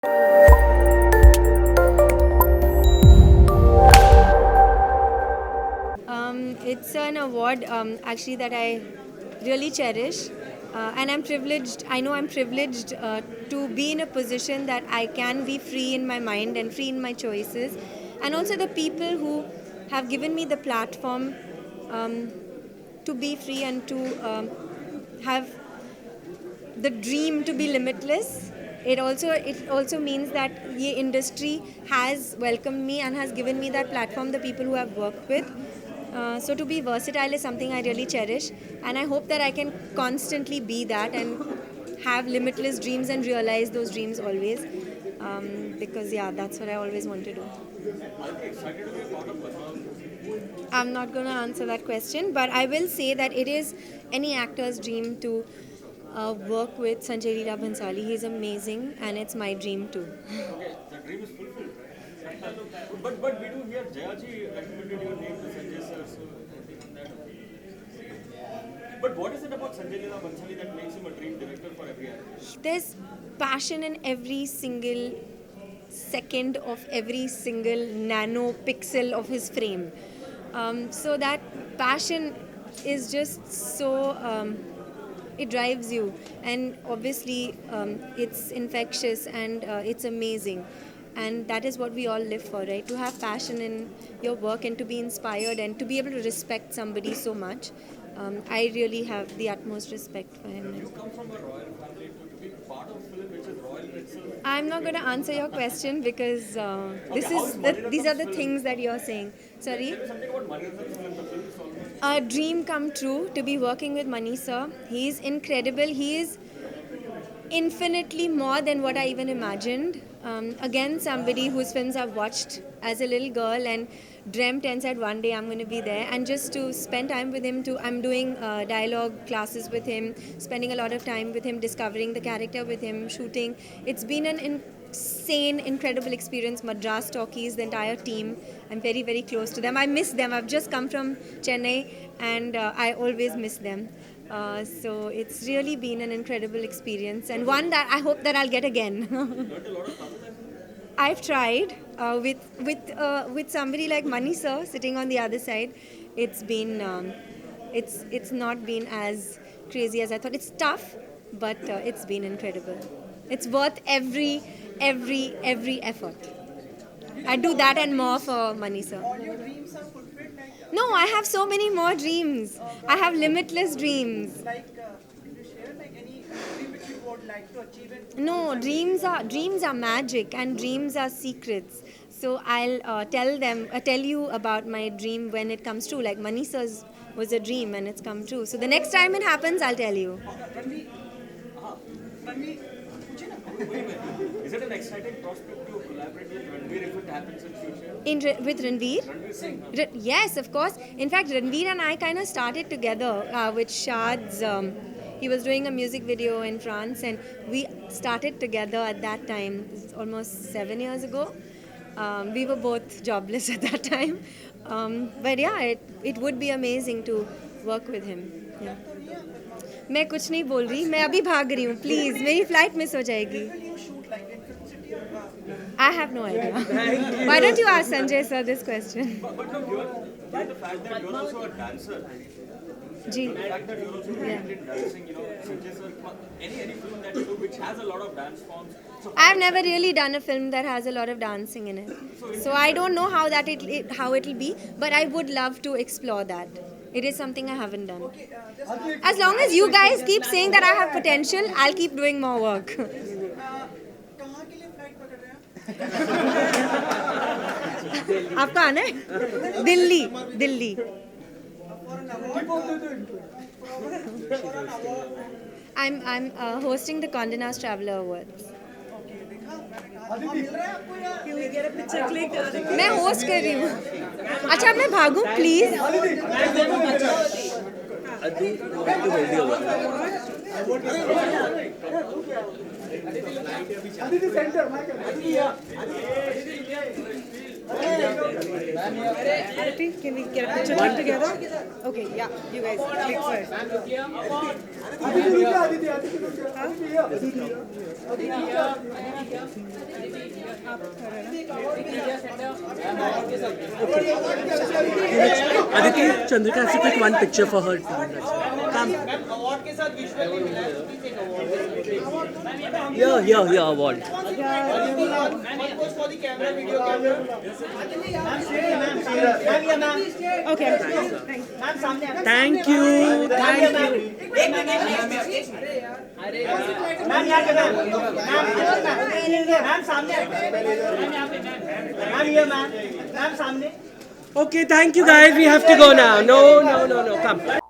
It's an award actually that I really cherish, and I'm privileged. I know I'm privileged to be in a position that I can be free in my mind and free in my choices, and also the people who have given me the platform um, to be free and to have the dream to be limitless. It also means that the industry has welcomed me and has given me that platform, the people who I've worked with. So to be versatile is something I really cherish, and I hope that I can constantly be that and have limitless dreams and realize those dreams always. Because yeah, that's what I always want to do. I'm not going to answer that question, but I will say that it is any actor's dream to work with Sanjay Leela Bhansali. He's amazing, and it's my dream too. Okay, the dream is fulfilled, right? But we do hear Jayaji recommended your name to Sanjay sir, so anything on that? But what is it about Sanjay Leela Bhansali that makes him a dream director for every actor? There's passion in every single second of every single nano pixel of his frame. So that passion is just so. It drives you, and obviously it's infectious and it's amazing, and that is what we all live for, right? To have passion in your work and to be inspired and to be able to respect somebody so much. I really have the utmost respect for him. You come from a royal family to be part of a film which is royal itself. I'm not going to answer your question because these are the things that you're saying. Sorry. Something about Maniratnam's film, the film is almost. A dream come true to be working with Mani sir. He is incredible. He is infinitely more than what I even imagined. Again, somebody whose films I've watched as a little girl and dreamt and said one day I'm going to be there. And just to spend time with him, I'm doing dialogue classes with him, spending a lot of time with him, discovering the character with him, shooting. It's been an insane, incredible experience. Madras Talkies, the entire team. I'm very, very close to them. I miss them. I've just come from Chennai, and I always miss them. So it's really been an incredible experience, and one that I hope that I'll get again. I've tried with somebody like Mani sir sitting on the other side. It's been it's not been as crazy as I thought. It's tough, but it's been incredible. It's worth every effort. I do that and more for Mani sir. All your dreams are fulfilled, No, I have so many more dreams. I have limitless dreams. Could you share any dream which you would like to achieve it? No, dreams are magic and dreams are secrets. So I'll tell you about my dream when it comes true. Like Mani sir's was a dream and it's come true. So the next time it happens, I'll tell you. Ranveer, पूछिए ना. Is it an exciting prospect to collaborate with Ranveer if it happens in future? With Ranveer? Ranveer Singh. Yes, of course. In fact, Ranveer and I kind of started together with Shad's. He was doing a music video in France, and we started together at that time. This is almost 7 years ago. We were both jobless at that time. But yeah, it would be amazing to work with him. Yeah. मैं कुछ नहीं बोल रही, मैं अभी भाग रही हूँ. प्लीज़, मेरी फ्लाइट मिस हो जाएगी. Will you shoot in Film City or I have no idea. Why don't you ask Sanjay sir this question? But no, given the fact that you're also a dancer, ji. the fact that you're also trained in dancing, Sanjay sir, any film that you do which has a lot of dance forms. So I've never really done a film that has a lot of dancing in it, so I don't know how it'll be. But I would love to explore that. It is something I haven't done. As long as you guys keep saying that I have potential, I'll keep doing more work. कहाँ के लिए flight पकड़ रहे हैं? आपको आना है? Delhi. For an award. For an award. I'm hosting the Condé Nast Traveler Awards. Okay, देखा मैंने कहा था. मिल रहा है आपको या? Can we get a picture click? मैं होस्ट कर रही हूँ. अच्छा, मैं भागूं please. Aditi center, Michael. Aditi here. Aditi, can we get a picture together? Okay, yeah, you guys click first. Aditi look here, Aditi here. Aditi here. Aditi here. Aditi, Chandrika has to take one picture for her. Come. Award के साथ visually मिला है please एक award Here, award. For the camera video camera ma'am Okay, thanks. Ma'am सामने Thank you. Ma'am यहाँ पे ma'am सामने ma'am ये मैम सामने Okay, thank you guys. We have to go now. No. Come.